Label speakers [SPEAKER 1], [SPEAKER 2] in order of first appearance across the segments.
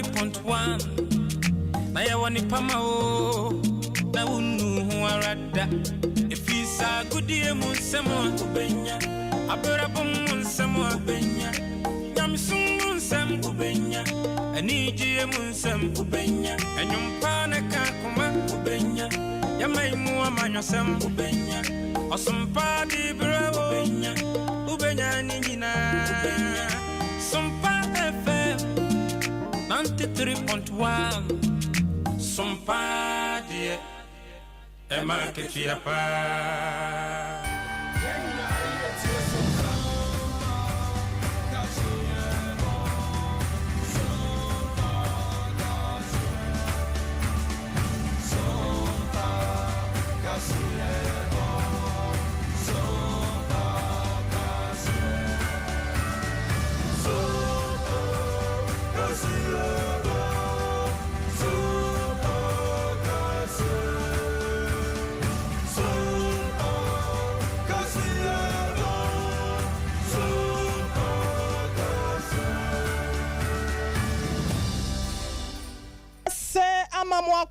[SPEAKER 1] 93.1 na ya wani pama o na unu huarada ifisa gudie munsemo ubenya abrabum munsemo ubenya nyamsum munsem ubenya anijie munsem ubenya enyumpa na kakoma ubenya yamaimu amanyosem ubenya osumpa di bravo ubenya nyina Sompa FM 93.1 Sompa die Emma Kefiapa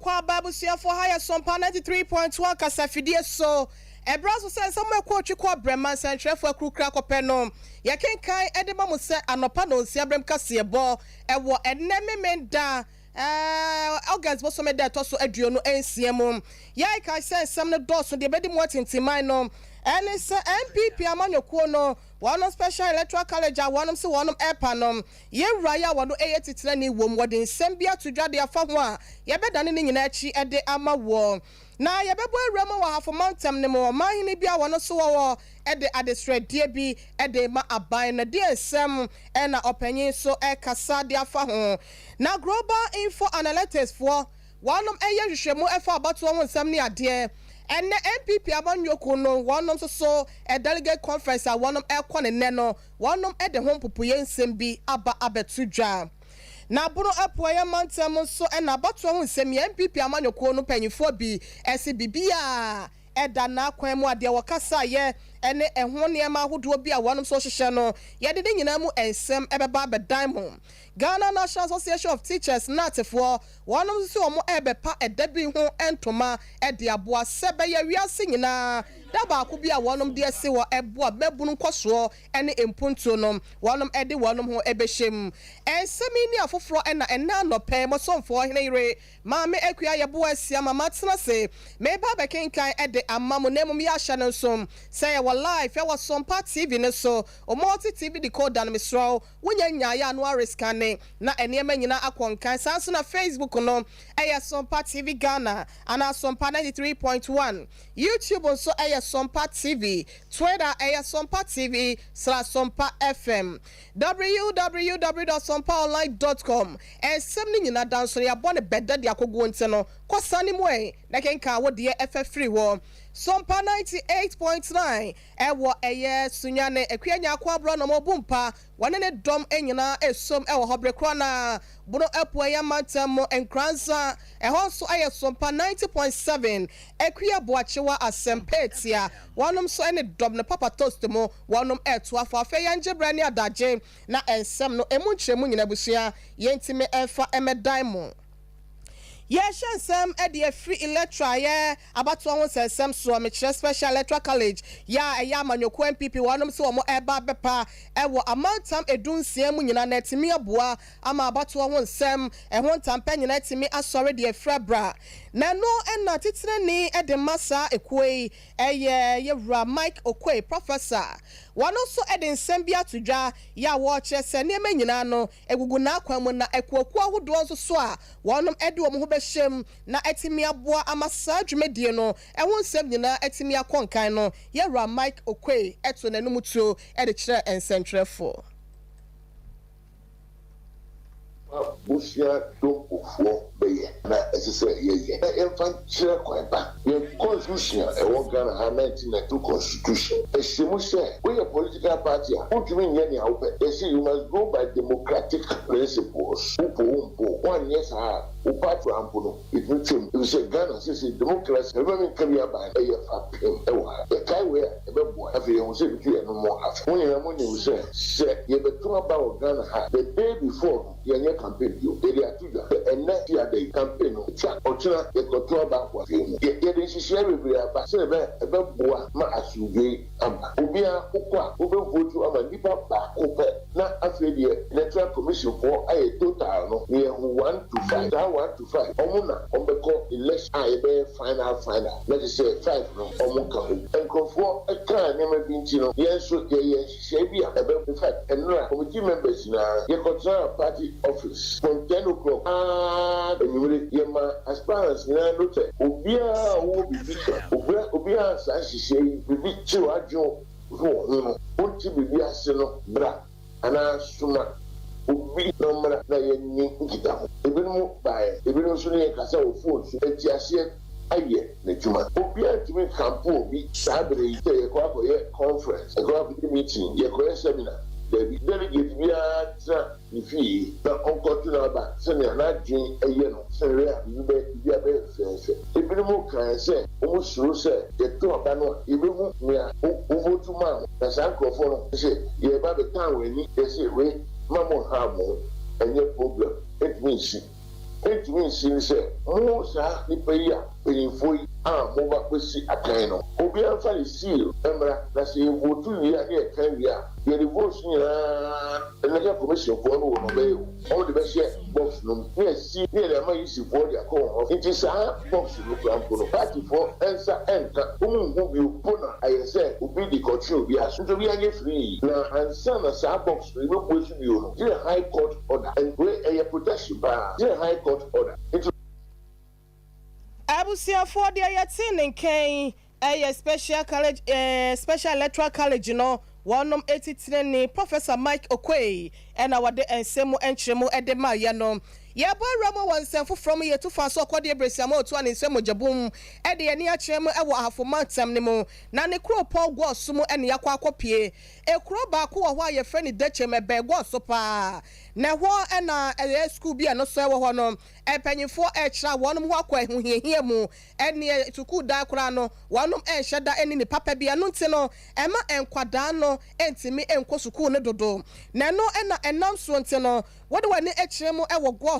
[SPEAKER 2] Kwa Bible for higher Sompa 93.1 kasafidie so ebrazo say somewhere kwa chikwa brema central for krukra kopeno ya kenkai edema mo se anopa no nsia brem kase ebo ewo eneme menda August bo so me da to so aduonu ensiemu ya kai say some no do so de bedi mo tintiman no and it's MPP amanyoko no one special electoral college one so one airpanom ye raya wano eyetitire ni wom wode nsembia to dwade afa ho a ye bedane ni nyina achi ede ama wo na ye bebo awrama wa hafo mountain ne mo mahini bia wano so wo ede adesredie bi ede ma aban na de ensem na opanyin so kasa de afa ho na global info analytics for one eye hwehwemu efa abato wo nsem ni ade and MPP amanyoko no one so a delegate conference a one ekone neno one e de ho popoye nsem bi aba abetudwa na buru apoya mantem so na abato ho nsem MPP amanyoko no panyifo bi ese bibia eda na kwan mu ade wakasa ye ene ehwo ne ma ahodo bi a one so hwehwe no ye de nyina mu ensem ebeba bedan mu Ghana National Association of Teachers natefo one so omo ebepa edabi ho entoma ede aboa sebe ya wiase nyina daba akobia wonom de ase wo eboa mabunu nkoso ene empunto no wonom ede wonom ho ebehjem ensemi ni afoforo ena anope mosomfo henere maame akua yeboa asia mama tena se meba bekenkan ede amamo nemum ya hya no so say ya live ya Sompa TV ne so o multi TV decoder no misro wonya nyaaya no ariskane na enema nyina akonkan sanso na Facebook no Sompa TV Ghana ana Sompa 93.1 YouTube so Sompa TV Twitter Sompa TV /Sompa FM www.sompaonline.com semni nyina danso ya bone beda de akogo nteno kwasani moe na kenka wo de free wo Sompa 98.9 ewo sunyane ekwanya kwabro no mobumpa wane ne dom enyina esom ewo hobrekro na buno epo ya matam enkransa ehon so Sompa 90.7 ekwia boachewa asempetia wanom so ene dom ne papa toast mo wanom eto afa afa ya njebrani adaje na ensem no emunchemu nyina busia yentime efa emedan mo Sam Eddie free electoral about one sem so me special electoral college ya manyoko MPP wanom so omo eba bepa ewo amantam edunsia mu nyina na timi aboa ama about one sem ehon tampa nyina timi asore de frabra na no na titire ni ede masa ekoi yewra Mike Okwe professor wano so ede nsem bia tudwa ya wo chese ne nyina no egugu na akwamu na ekwoku ahodo nso so a wanom ede wo ho shem na etimi aboa amasa dwumedie no ehun sem nyina etimi akonkan no yewra Mike Okwe eto nanumutuo ede kire ensentrefo
[SPEAKER 3] Busia don't ofo be na esese ye enfant chere kwaba ye constitution e wo Ghana 1992 constitution e simu say we a political party who to mean any how you must go by democratic principles who one yes apart from Ampuno, it will trim. It was a Ghana, says democracy, a women can be about a year for him. The kind where a boy have you said you no more. When you say, you have two about Ghana the day before your campaign, you and next year they campaign or China, they got two about what you get. She share with you about boy, my assume, Ubia, Uka, Uber vote to a Nipa back, not after the electoral commission for a total near 1 to 5. 1 to 5. Omuna, Ombeko, election, I bear final. Let us say 5 no, Omuka. And conform a car never been to yes, Shabia, about the fact, and committee members in a party office from 10 o'clock. And you will Yama aspirants in a note. Ubia will be Ubia, Sashi, be two adjo, won't you be a seno, bra, and I suma. Ubi number na yenye nkita ebinu by ebinu so ne kasa o phone so eti ase aye na juma obi antimi campo bi sabre yi te ko akoye conference ko akoye meeting ye ko seminar the delegate bi atra ifi na onkotu na ba se ne na dwen eye no se re a bi be fe ebinu mu kan se o mu suru se ye to aba no ebinu nia o votu ma na san krofo no se ye ba be tan we ni ye se we Mamma Hamo, and your problem, it means say, Mosa, Nipaya, paying for you, move with see a kind of. Obia Fanny seal, Emma, that's a wood to near Kenya, your devotion, another commission for no obey. All the best yet, box room, yes, see, near the easy for their call. It is a box room for the party for answer and whom you put, I said, will be the control, yes, to be a free. Now, and son of our box, we will push you, dear High Court order, and great a protection bar, dear High Court order.
[SPEAKER 2] Abusia for the Yatin Kane, a special college, special electoral college, you know, 183 Professor Mike Okwe, and our de and Semo and Chemo at the Mayano. Yeah, boy, Ramo was sent from here to fast so called the Bresamo to an Semo Jabum, at the near Chemo, I will have for months some nemo. Nani crow Paul was sumo and Yakwa copy. A crow back who are your friend Dutchem a bag was so pa. Now, what and a school be no server one a penny for extra one walkway who hear more and near to cool dark rano, one and shada any the papa be annuncino, Emma and Quadano, and Timmy and Kosuku Nedodo. Nano and announcement, what do I need HMO ever go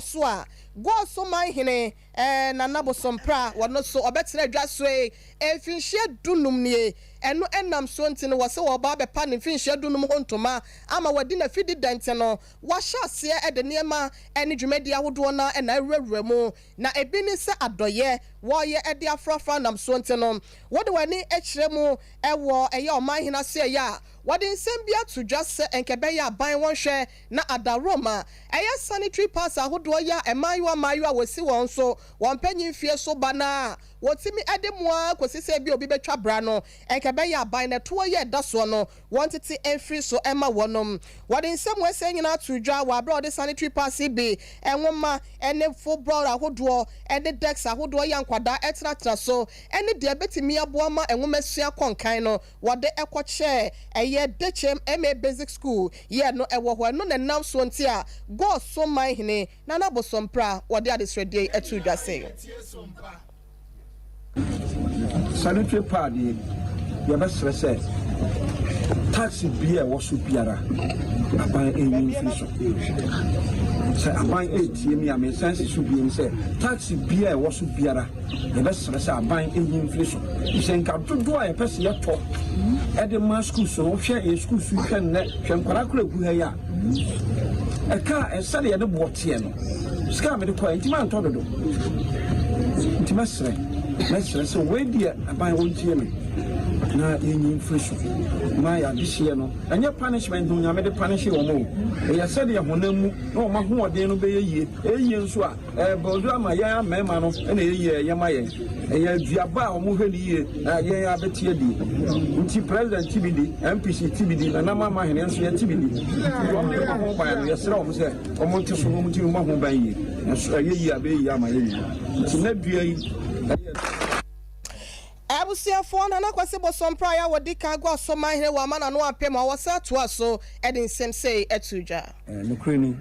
[SPEAKER 2] so my hine and anabo Sompa, what not so a better just way, and finish dunum near. And no enam swantin was so about a pan and finish dunum hontoma. I'm a wedding a feeded dentino. What shall see at the nearma and Jumedia would wanna and I read remo. Na a binisa at doye, warrior at the afrafan am swantinom. What do I need HMO a war a yaw my hina say ya? What in Sambia to just say and Kebeya buy one share na at the Roma. A sanitary pass a who do ya and Maya will see one so one penny fear so bana. What see me at the moi, because he said, be betra brano, and Cabaya buying a 2 year that's one, wanted to end free so Emma one. What in some way saying out to draw while brought the sanitary pass be, and one ma, and then 4 brother who draw, and the decks are who do young quada, etc. So, and the diabetes mea boama and woman sia concaino, what the equa chair, a year dechem MA basic school, yeah, no, a war no announcement here, go so my hine, nana bo Sompa, what the other ready at to just say.
[SPEAKER 4] Sanitary party, your best said, taxi beer was superior. I buy a say, I buy 8 I mean, sense should be said, taxi beer was superior. The best say, I buy inflation. He said, come to do a person yet talk. At the mass school, so share a school, you can Paracuya. A car and study at the Botiano. Scam the point, man told you. It must say. Let's so where dear I won't hear me. Now in inflation. My this year no. And your punishment do you made the punishing or no? I said you want no my who are then obey a year. A year so Bozra my young man and a year Yamaya. A year Diaba or Muheli, a year Betty. Until President TBD, MPC TBD, and I'm my hands here TBD. You want to go by yourself, sir, or Montes to Mahomay. And so a year be Yamaya. It's not be
[SPEAKER 2] Abusia for na kwasebo Sompa wa dika gwa so mahire wa mana no apem wa sa to aso edin sem say etuja
[SPEAKER 4] no kreni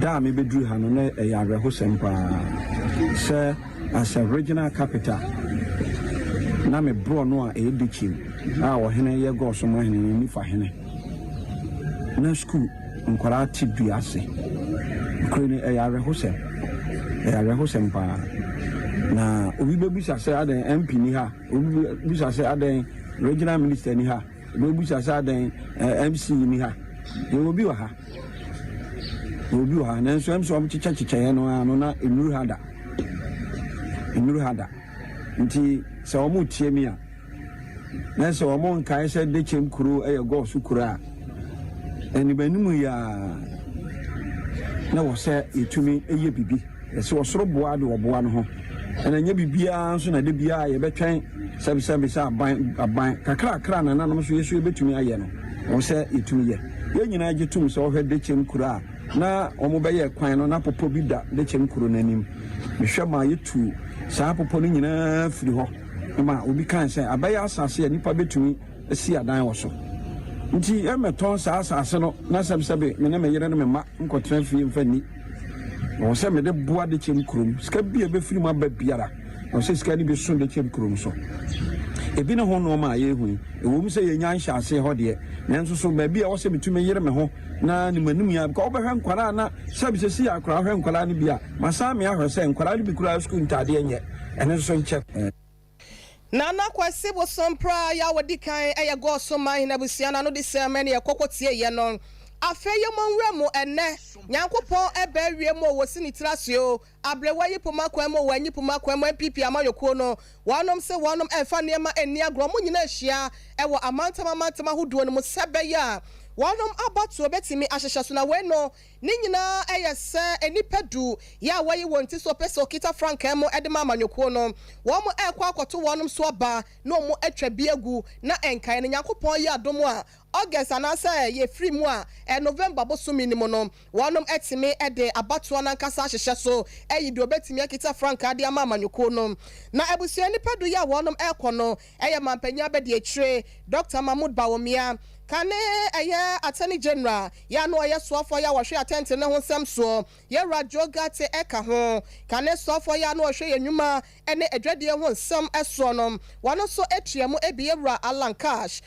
[SPEAKER 4] da me bedru ha no na yare ho sempa say as a regional capital na me bro no a edichim wo hene ye go so mo hene ni fa hene na school nkwara tibia ase kroni yare ho sempa na obi bebusa say aden MP ni ha obi bebusa say aden regional minister ni ha obi bebusa say aden MC ni ha ye obi wa ha na nso am chicha no na enuru hada nti se omo tie mi a na se omo nkai se de chem kuro e go su kuro a eni banimu ya na wo se etumi eye bibi se wo soro boa de wo boa no ho ena nya bibia nso na de bia ye betwen sabi sa aban kakra na nanom so yesu betumi aye no wo se etumi ye nyina age tum se wo hwe de chem kuro a na omo be ye kwan no na popo bi da de chem kuro nanim mehwe ma yetu saa popo no nyina firi ho ma obi kan se abaya asase nipa betumi asi adan wo so nti emeton saa asase no na sabi me na me yere no me ma nkotra fie mfani wo se me de boa de chem kuro ska bia be firi ma ba biara wo se ska ni be so de chem kuro so ebi ne ho no ma ye hu ewo mu se ye nya nhya ase ho de nanso so ba bia wo se metumi yere me ho na ni manum ya ko obehwe nkwara na sabi se si akora hwe nkwara ni bia masa me ahwe se nkwara ni bi kura school ntade enye ene so nche
[SPEAKER 2] Nana kwasi bo sompra ya wadi kan eye go so man na busia na no de semane ye kokotie ye no afeye monwura mu ene nyankopon ebe wie mu wo sini trasio abrewa yipoma kwan mu wanyi poma kwan mu pipi amayoko no wanom se wanom enfa ne ma eni agro mu nyina hia ewo amantama hodo no mu sebe ya wanom abatu obetimi ahyehye so na we no ni nyina eyese enipedu ya wayi wonti so peso kita frank emo edema amanyoko no wo mu ekwa akoto wanom so aba no mu atwa biegu na enkan ne nyankopon ya adomo a August anasa ye free mu a November bosumi ni mo no wanom etimi ede abatu na nkasa ahyehye so eyido obetimi akita frank ade ama amanyoko no na ebusua nipedu ya wanom ekono eye mampanya bede etire Dr. Mahmoud Bawumia Kane aya Attorney General ya no aya soafo ya wahwe atente ne ho nsem so ye radiogate eka ho kane soafo ya no hwe yenwuma ene adwade ho nsem eso no wano so etuamu ebiewra Alan Cash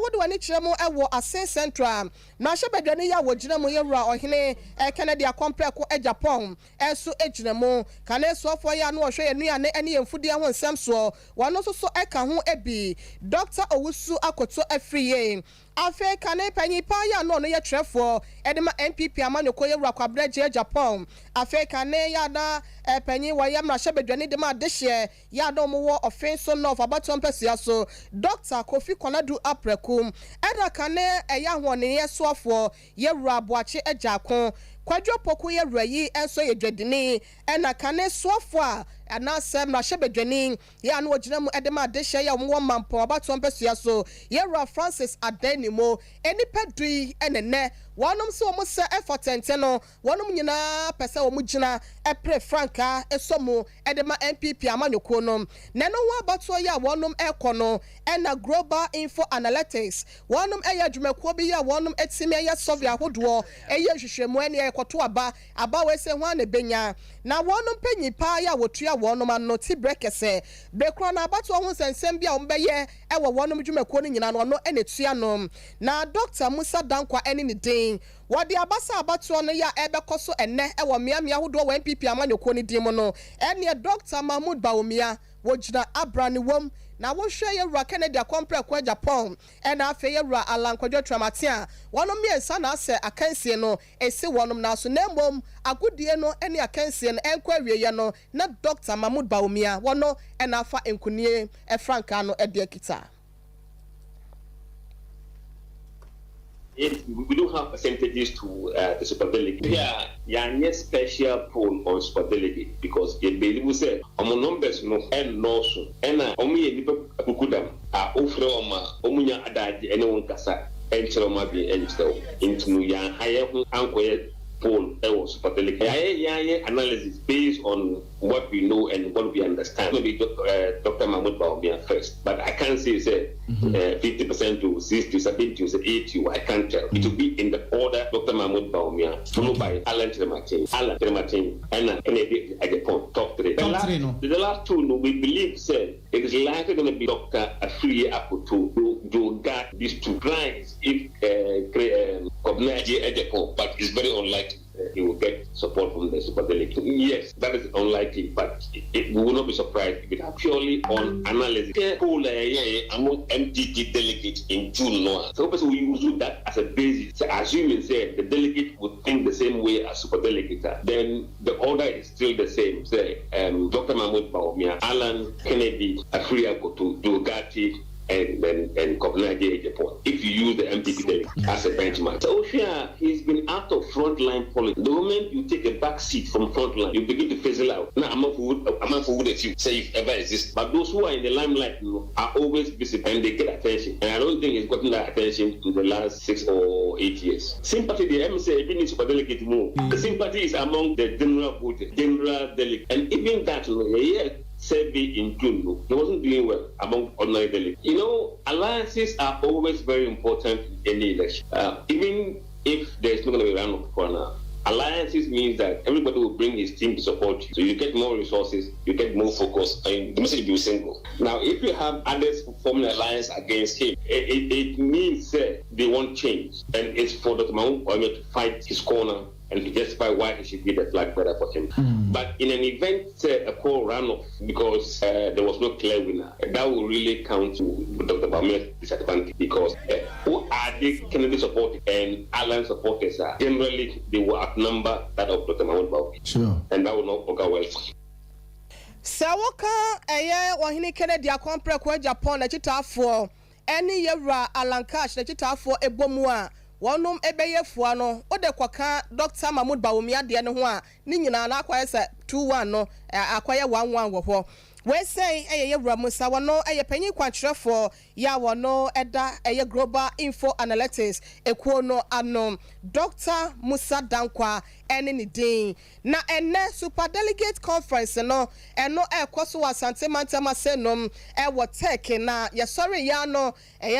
[SPEAKER 2] wode wani kiremu ewo Asen Central na hyebadwane ya woginamu yewra ohene Kennedy akompreko Japan eso ejinamu kane soafo ya no hwe yenuane ene yemfudie ho nsem so wano so eka ho ebi Dr. Owusu akoto afriye afe kane panyi pa ya no ye trefo edema MPP amanyoko ye wura kwabreje Japan afe kane ya da panyi wa ya mra hyebadwane de ma dehye ya do mo wo offenso no abaton pesia so Dr. Kofi Konadu aprekum eda kane eya hone ye soafo ye wura boache ejakon kwadwo poku ye wura yi enso ye dwadini ena kane soafo a anasem na hyebadwane ya no ogina mu edema dehye ya mo mampo abaton pesia so ye wura Francis Adenimo enipedui enene wanom se omo se efotente no wanom nyina pese omo gina epre franka esomo edema MPP amanyoko no neno wa bato ya wanom ekono ena Global Info Analytics wanom eya dwumako bi ya wanom etime ya sovia hodo eya hwehwemu ene ekoto aba we se ho na benya na wanom panyi pa ya wotua wanom anoti brekese brekro na bato ho sensem bia ombeye ewo wanom dwumako no nyina no enetua no na Dr. Musa Dankwa ene ni din wadi abasa abatu no ya ebekoso enne ewo miamia hodo wa MPP amanyoko ni din mo no ene Dr. Mahmoud Bawumia wojina abrani wom na wo hwe ye wura Kennedy akompre kwa Japan ena afe ye wura alankwadwo tramatia wonom miensa na ase akansie no esi wonom na so na mbom agodie no ene akansie no enkwa wie ye no na Dr. Mahmoud Bawumia wono ena afa enkunie franka no ede kita.
[SPEAKER 5] We don't have percentages to the superability. Yeah, special poll on superability because it be say among numbers no and no so and omi nipa akukudam a ofre oma omunya adaje anyone kasa enchero ma bi enchero into no ya haye ho ankoye poll was super delicate. Analysis based on what we know and what we understand. Maybe Dr. Mahmoud Bawumia first, but I can't say 50% to 60, 70 to 80. I can't tell. It will be in the order Dr. Mahmoud Bawumia, followed by Alan Trematin, and Kennedy at the point, top three. The last two, we believe said it is likely going to be Dr. Afriye Akoto to guard these two clients if Kobnaji at the point, but it's very unlikely. He will get support from the super delegate. Yes, that is unlikely, but we will not be surprised if it is purely on analysis. Among MDT delegates in June, so we use that as a basis. So assuming say the delegate would think the same way as super delegate, then the order is still the same. Say Dr. Mahmoud Bawumia, Alan Kennedy, Afriye Akoto, Dogati, and Kobnaji Japan. If you use the MPP delegate as a benchmark. So he's been out of frontline politics. The moment you take a back seat from frontline, you begin to fizzle out. Now I'm not for if you say if ever exists. But those who are in the limelight are always visible and they get attention. And I don't think he's gotten that attention in the last 6 or 8 years. Sympathy, the MSA even needs to delegate more. The sympathy is among the general voters, general delegate. And even that, Sebi in June, he wasn't doing well among ordinary delegates. Alliances are always very important in any election. Even if there's not going to be a round of corner, alliances means that everybody will bring his team to support you. So you get more resources, you get more focus, and the message will be single. Now, if you have others forming an alliance against him, it means they want change. And it's for Dr. Mahmoud Bawumia to fight his corner and to justify why he should be the flag bearer for him. But in an event, a poll runoff, because there was no clear winner, that will really count to Dr. Bawumia's disadvantage, because who are the Kennedy supporters and Alan supporters are generally they will outnumber that of Dr. Mahmoud Bawumia. Sure. And that will not work out well.
[SPEAKER 2] Sawaka wahini Kennedy akompre kwa Japan na chitafo eni yewra Alankash na chitafo ebomua wonum ebeyefua no ode kwaka Dr. Mahmoud Bawumia de ne ho a ni nyina na akwaye se 2-1 no akwaye 1-1 wo ho we say yewra musa wono panyi kwatrefo ya wono eda global info analytics ekuo no ano Dr. Musa Dankwa ene ni din na ene super delegate conference no eno ekoso wasante mantama senom wo tech na ye sorry ya no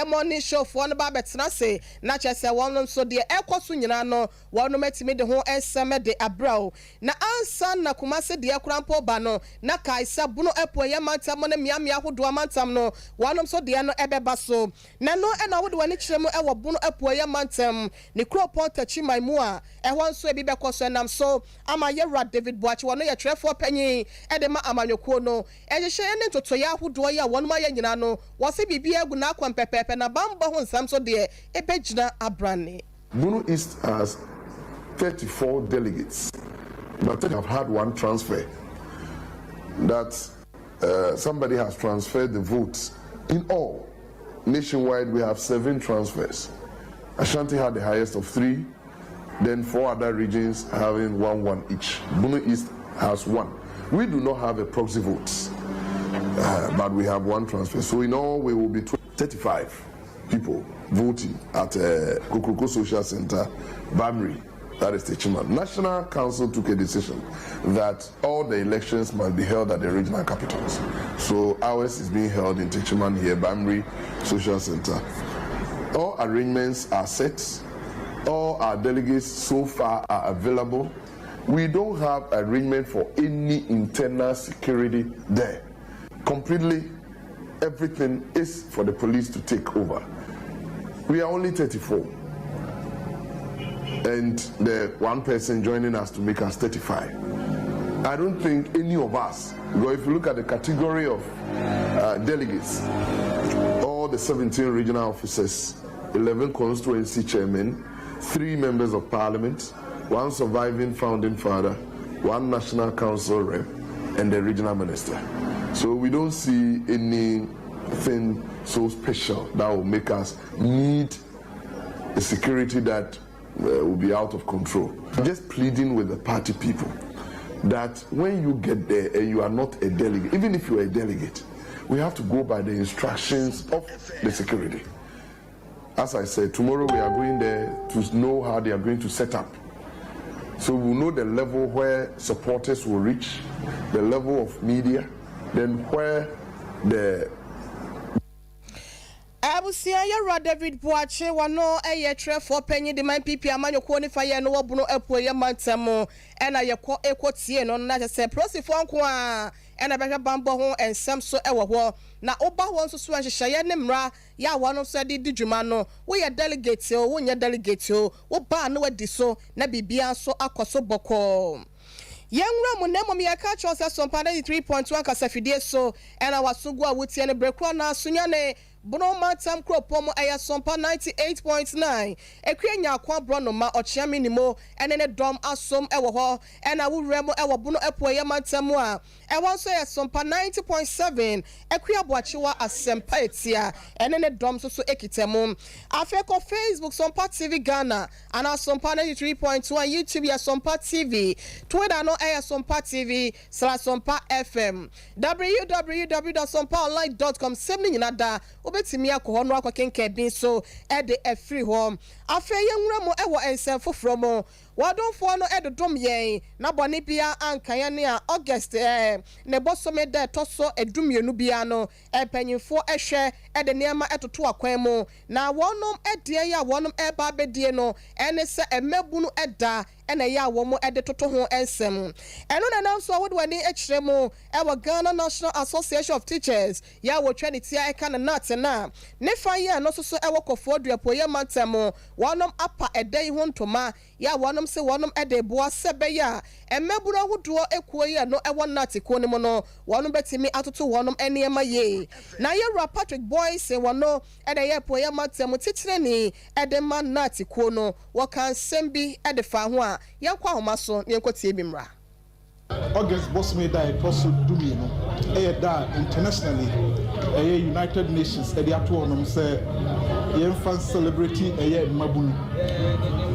[SPEAKER 2] morning show for no ba betena se na chese wono so de ekoso nyina no wono matimi de ho eseme de abrao na ansa na kumase de akurampo ba no na kaisa buno epo ye mantam no miamia hodo mantam no wono so de no ebeba so na no ena wo de wani kiremu wo buno epo ye mantam ni kropon tachi maimu a ehon so ebi bekoso nam so ama yewra David Boachi wono ye trefo panyi edema amanyoko no ehye ne toto ya hodo ya wono ma ye nyina no wo se bibia egu na akwan pepepe na bamba ho nsam so de ebegina abrane.
[SPEAKER 6] Bono East has 34 delegates, but they have had one transfer. That somebody has transferred the votes. In all, nationwide, we have 7 transfers. Ashanti had the highest of 3, then 4 other regions having 1-1 each. Bono East has 1. We do not have a proxy votes, but we have 1 transfer. So in all, we will be 35 people voting at Kokroko Social Center, Bamri, that is Techiman. National Council took a decision that all the elections must be held at the regional capitals. So ours is being held in Techiman here, Bamri Social Center. All arrangements are set. All our delegates so far are available. We don't have arrangement for any internal security there. Completely, everything is for the police to take over. We are only 34. And the one person joining us to make us 35. I don't think any of us, because if you look at the category of delegates, all the 17 regional officers, 11 constituency chairmen, 3 members of parliament, 1 surviving founding father, 1 national council rep, and the regional minister. So we don't see anything so special that will make us need a security that will be out of control. Just pleading with the party people that when you get there and you are not a delegate, even if you are a delegate, we have to go by the instructions of the security. As I said, tomorrow we are going there to know how they are going to set up So we know the level where supporters will reach, the level of media, then where the
[SPEAKER 2] Abusia Yara David Boache wano eye for penny the man pipi amanyo qualify no wabuno epo ye mantamo and I yako equotie no na se prosifon kwa and I better bambo ho and some so ewa na oba won so so ahyehyɛ ne mra ya wano so de djumano we ya delegate o wonya delegate o wo ba no wadi so na bibia so akoso boko Yengra mu nemo mi aka cho se Sompa 3.1 kasafidie so and our sugu a wutie ne brekro na sunyane Bono matam kropom aya Sompa 98.9 ekwenya akwa brono ma ochia minimo ene ne dom asom ewo ho ena wuremo ewo bono epo aya matam a ewo so ya Sompa 90.7 ekwa boachiwa asempa etia ene ne dom so ekitemu afeko Facebook Sompa TV Ghana ana Sompa 93.1 YouTube ya Sompa TV Twitter no aya Sompa TV /Sompa FM www.sompaonline.com semni nyinada obetimi akọ no akwakenke bin so e de afri home afa yenwura mo e wo ensem foforo mo wadonfo no e dodom yen na bone bia ankan ne a August ne bosome de toso edumienu bia no e panyimfo ehwe e de niam etoto akwan mu na wonom e de ya wonom e ba bedie no ene se emabunu eda ena ya womo e de toto ho ensem eno na nam so wodwani e kiremu e wo Ghana National Association of Teachers ya wo twanitia e kana nat na ne fa ya no so e wo kofo duapo ye mantamo wonom apa edai ho ntoma ya wonom se wonom ede boa sebe ya emaburu ahodo ekuo ye no e wo nat ko ne mo no wonom betimi atoto wonom eniema ye na ye Patrick Boy se wono ede ye po ye mantamo titire ni ede man nat ko no wo kan sembi ede fa ho a yankwa homa so ne enkotie bi mra
[SPEAKER 7] August Bosme die also do me no da internationally United Nations e dey ato onom say yen fan celebrity mabunu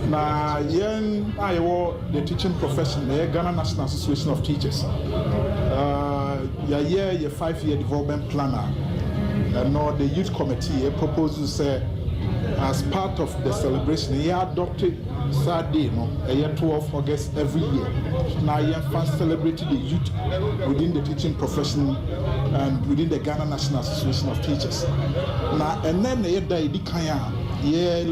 [SPEAKER 7] na yen ayo the teaching profession Ghana National Association of Teachers your 5-year development planner no the youth committee proposals say as part of the celebration he adopted Saturday no 12 August every year now you first celebrated the youth within the teaching profession and within the Ghana National Association of Teachers now and then the day di kan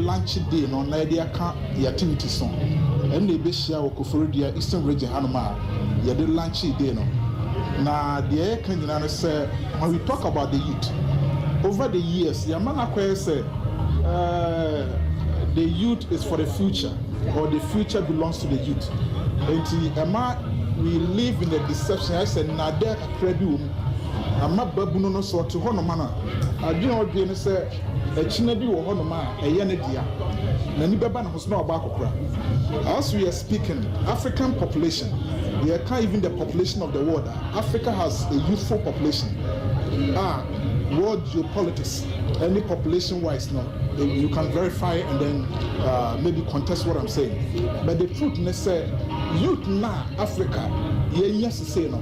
[SPEAKER 7] lunch day no na dey aka the activities on and they be share Okoforidua Eastern Region Hanoma the lunch day no now the kan nyina say when we talk about the youth over the years your man akwa say the youth is for the future, or the future belongs to the youth. And we live in the deception. I said, "Nade akrebi ama babu no so to hono mana." Adwene odwe ne say, "Echina bi wo hono ma eye ne dia." Na ni beba na ho so oba akokra. As we are speaking, African population, we are kind even the population of the world. Africa has a youthful population. World geopolitics, any population-wise now, you can verify and then maybe contest what I'm saying. But the truth is say, youth now Africa, yes to say no.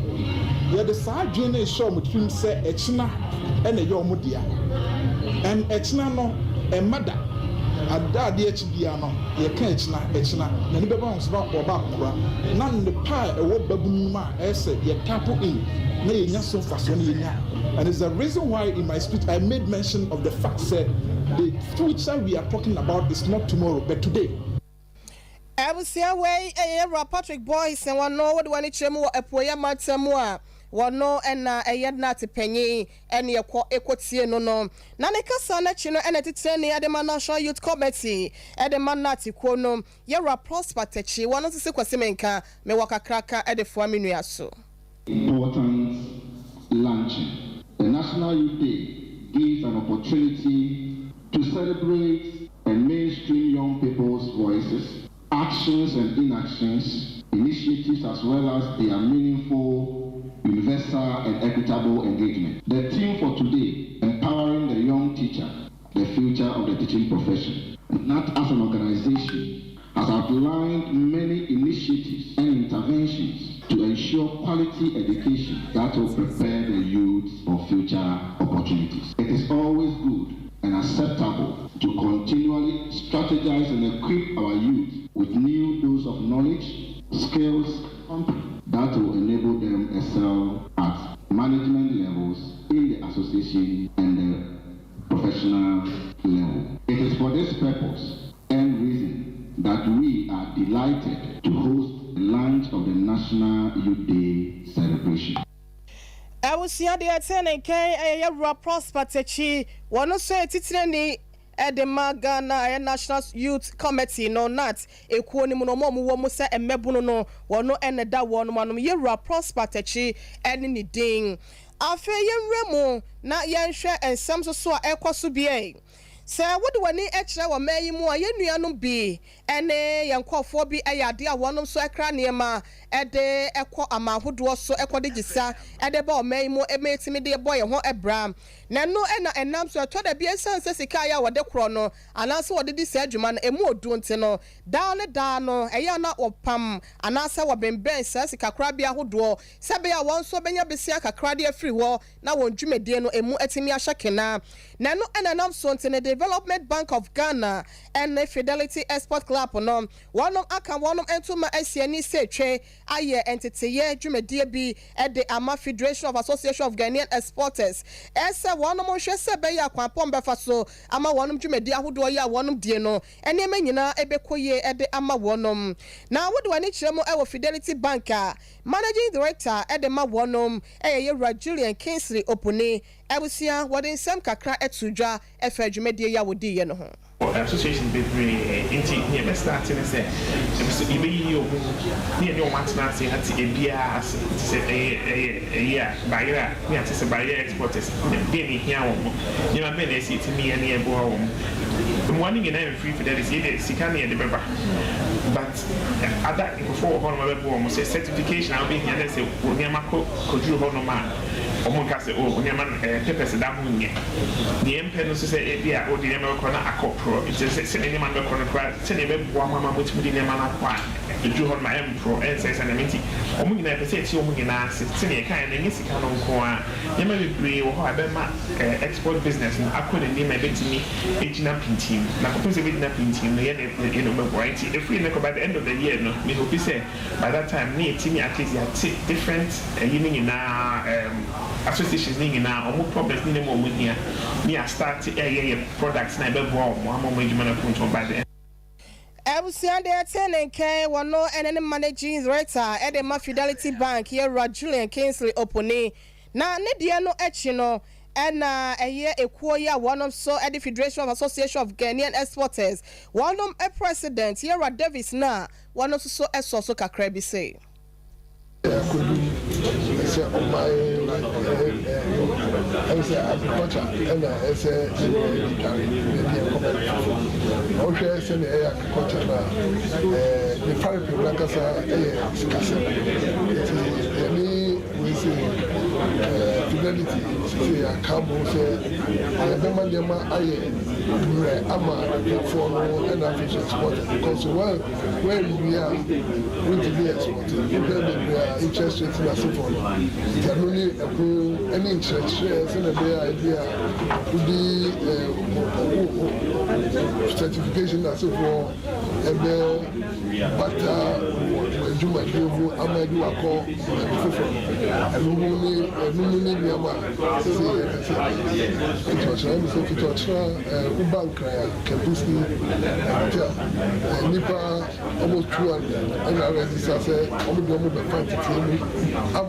[SPEAKER 7] The side journey show between say Echina and a Yomudia, and Echina no a mother. Ada de HBA no ye ka Echina na ni beba ons ba oba akora na ne pa e wo babunu ma e say ye tapo in na ye nya so faso na ye nya. And it's the reason why in my speech I made mention of the fact that the future we are talking about is not tomorrow but today.
[SPEAKER 2] Abusia way Patrick Boy se wano wode wani chemu epoya matemu a wano ena na tepenyi ene ekotie no no na ne kasa na chi no ene tete ne ade National Youth Committee ade manati ko no yera prosper techi wano sese kwase menka me wakakraka ade fo aminu aso.
[SPEAKER 8] Important launching. The National Youth Day gives an opportunity to celebrate and mainstream young people's voices, actions and inactions, initiatives as well as their meaningful, universal and equitable engagement. The theme for today, empowering the young teacher, the future of the teaching profession. NAT as an organization has outlined many initiatives and interventions to ensure quality education that will prepare the youth for future opportunities. It is always good and acceptable to continually strategize and equip our youth with new dose of knowledge, skills that will enable them excel at management levels in the association and the professional level. It is for this purpose and reason that we are delighted to host the launch of the National Youth Day celebration.
[SPEAKER 2] I was here the attending K. Prosper Techi, one of say Titreni. The Magana National Youth Committee no not a quoni monomo womusa and mebuno no no and that one yera prosper techi and any ding. Afe yen remo na yen share and some so equasubie. Sir, what do I need extra or may you more yen be? And young call be a idea one so a craniema at the equa ama who was so equadigisa at the ball may more a mate me dear boy and what a bram. Nano and nam so I told the beer son says Ikaya or the chrono and also what did this man a more don't know down a dano a yana or pam and answer what been ben says a crabia who do Sabia once so benya besiaka cradia free war now on Jume Dino a more etimia shakena Nano and an absent in the Development Bank of Ghana and the Fidelity Export Club on one of Aka one of Entuma SCNE say che aye entity ye Jume DB at the Ama Federation of Association of Ghanaian Exporters Esa one of Moshe Sebeya Kwampom Befaso Ama one of Jume Dia who do ya one of Dieno and ye menina ebekoye at the Ama one. Now what do I need Chemo our Fidelity Banker Managing Director at the Ma one Julian Kingsley Opune Ebusia what in some kakra etuja efe Jume ya wodi ye no ho
[SPEAKER 9] association be inti ne be starting say e be yi ogun ne ne o matna say hati e bia say yeah buyer ne ati say buyer exporters ne be hia wo ne ma be na say ti me ne e bo wo one in every free fidelity dey sika ne de beba but other before ho no be bo say certification I be here na say ne ma ko duru ho no ma Omunkase onyaman papers da munye the MP no say e bia o di ne me ko na akopro it say ne man be ko no kwa say ne be boa mama mutimi di ne man akwa eju ho ma empro en say say na menti omunyina pe say ti omunyina se ne kan na nyisika no nko a ye ma bebre wo ho abema export business no akọ ne ma betimi ejina pintim na ko say ejina pintim no ye no me warranty if we by the end of the year no me hope say by that time ne timi at least ya different associations ning na omo problems ni mo here me start products na be bo mo amo edwuma na kunto by the
[SPEAKER 2] Ebusia de attending K one no and any managing director at the Fidelity Bank here Julian Kingsley Opone na ne dia no echi no and a year a quarter one of so at the Federation of Association of Ghanaian Exporters one of a president here at Davis na one of so kakra say
[SPEAKER 6] agriculture and agriculture the fire Fidelity say a cabo say because when we are going to be exporting, interest rates are so any interest rates and the idea would be certification that's for but Juma Amadu Ako Bank Nipa almost 200 and I already said I'm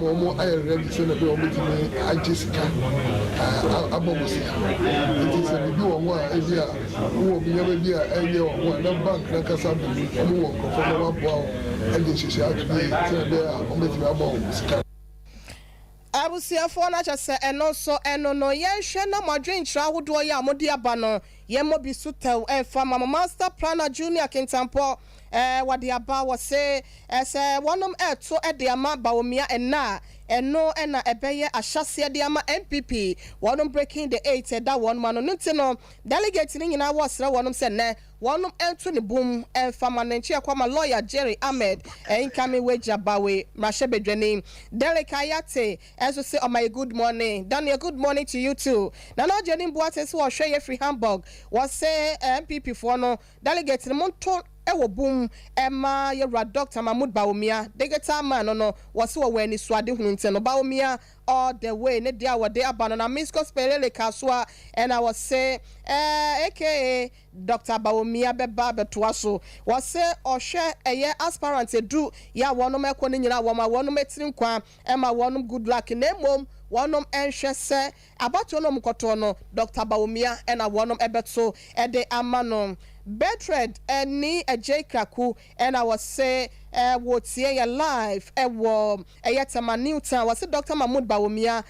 [SPEAKER 6] almost I already said I just can't it is a new one area who will be a bank like a something who will come and this is actually there on
[SPEAKER 2] Abusia for na chase eno so eno no ye hwe na modwen chira hodo ya modi aba no ye mo bi sutew enfa mama master planner junior kintampo wade aba wo se ese wonom eto e de ama ba omia ena eno ena ebeye ahyase de ama MPP wonom breaking the 8 da one man no ntino delegate ni nyina wo sra wonom se ne wonom ento ne boom enfa manenchi akwama lawyer Jerry Ahmed incoming wage abawe mrashe bedwani Derek Ayate as we say oh my good morning Daniel good morning to you too na no Jenny Boate so hwe ye free Hamburg was say MPP for no delegate ni monto ewo boom Emma yewra Dr. Mahmoud Bawumia digital man no wase wo weni suade hunu nte no Bawumia all the way ne dia wode abano na Miss Gospel Kaswa and I was say aka Dr. Bawumia beba betoa so wase ohwe eye aspirant edu ya wonom ekone nyina woma wonom etirim kwa ema wonom good luck na mom wonom enhwe se abato no mkoto no Dr. Bawumia ena wonom ebeto ede amano Betred any a J Kraku and I was say wotie ya live wo yetama Newton was Dr. Mahmoud Bawumia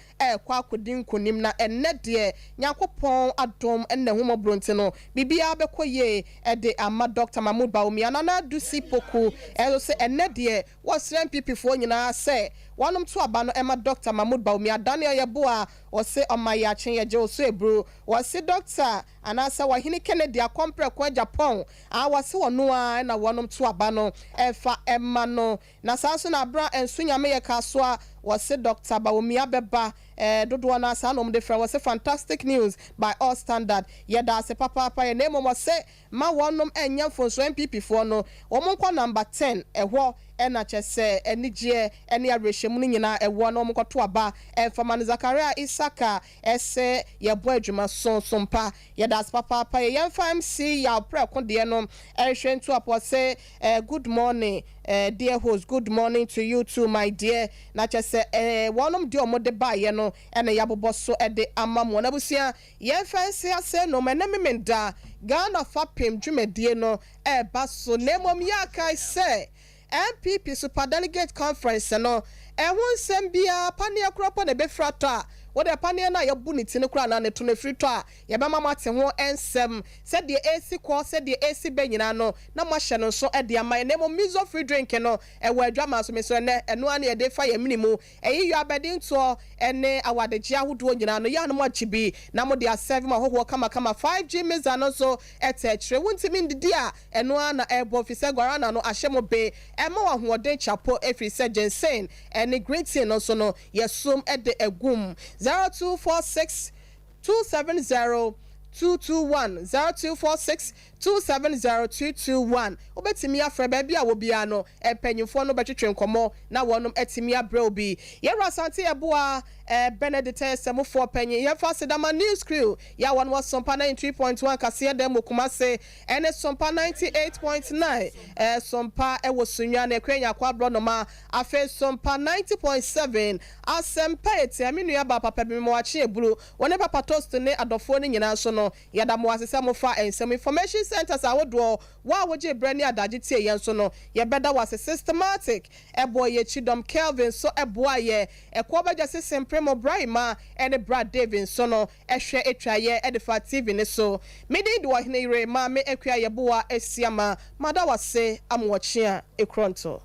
[SPEAKER 2] kwa kudin kunim na enne de Nyankopon adom enne homo bronte no bibia bekoye de ama Dr. Mahmoud Bawumia na du sipoku so enne de was MPP fo nyina say wanum to aba no ema Dr. Mahmoud Bawumia Daniel Yeboa o se omaya chen ye je o so ebru was Dr. anasa wahini Kennedy akompre kwa Japan awase wono a na wanum to aba no efa emano na sanso na bra ensunya me ye kasoa wase Dr. Bawumia beba dodo na sa no mde friend wase fantastic news by all standard yeda se papa ye name wase ma wonum enya fonso MPP fo no omonko number 10 ehwo ena chese enije ene arehwemu ni nyina ewo no omkoto aba Famani Zakaria Isaka ese yebo adwuma Sompa yeda se papa ye yemfa MC ya pre konde no ehwentu apo say good morning dear host, good morning to you too, my dear. Na chese wonum di omode ba ye no ene yabobo so ede amamo na busia ye fancy ase no menemenda Ghana fapem dwumedie no ba so nemom yakai say MPP super delegate conference no ehun sembia pania kropo na be frata what the pania na yabu ni tini kura na ne to ne frito a ye be mama te ho ensem said the AC call said the AC be nyina no na mo hye no so e de ama ne mo mizo free drink no e wa adwama so me so ne eno ane e de fa ye minimu eyi yu abedin to ene awadeji ahodo nyina no ya no mo achibi na mo de serve ma hoho kama 5G meza no so etechre wuntimi ndidi a eno ana ebo officer gwarana no ahye mo be e ma wa hoden chapo efri se jensen ene great thing no so no yesum e de egum 0246 270 221 0246 270 obetimi afre ba bia wo bia no empanyimfo no betwetwe nkomo na wonum etimi abre obi yera sante eboa Benedict semufo panyi ye fa sedama news crew ya one was Sompa 93.1 kase dem Kumase ene Sompa 98.9 Sompa e wo sunwa na kwenya kwa bro no ma afa Sompa 90.7 asempa eti aminu ya ba papa bi mo achi eburu woni papa toast ne adofo ne nyina so no yada mo asese mo fa ensem information centers awodo wa woje brani adaje tie yen so no ye beda was systematic ebo ye chidom Kelvin so ebo aye ekwo baja system Primo Brahima and Brad Davis sono ehwe etwaye edifa TV ne so mede do hine ire ma me ekwa ye boa esiama mada wase amwochia ekronto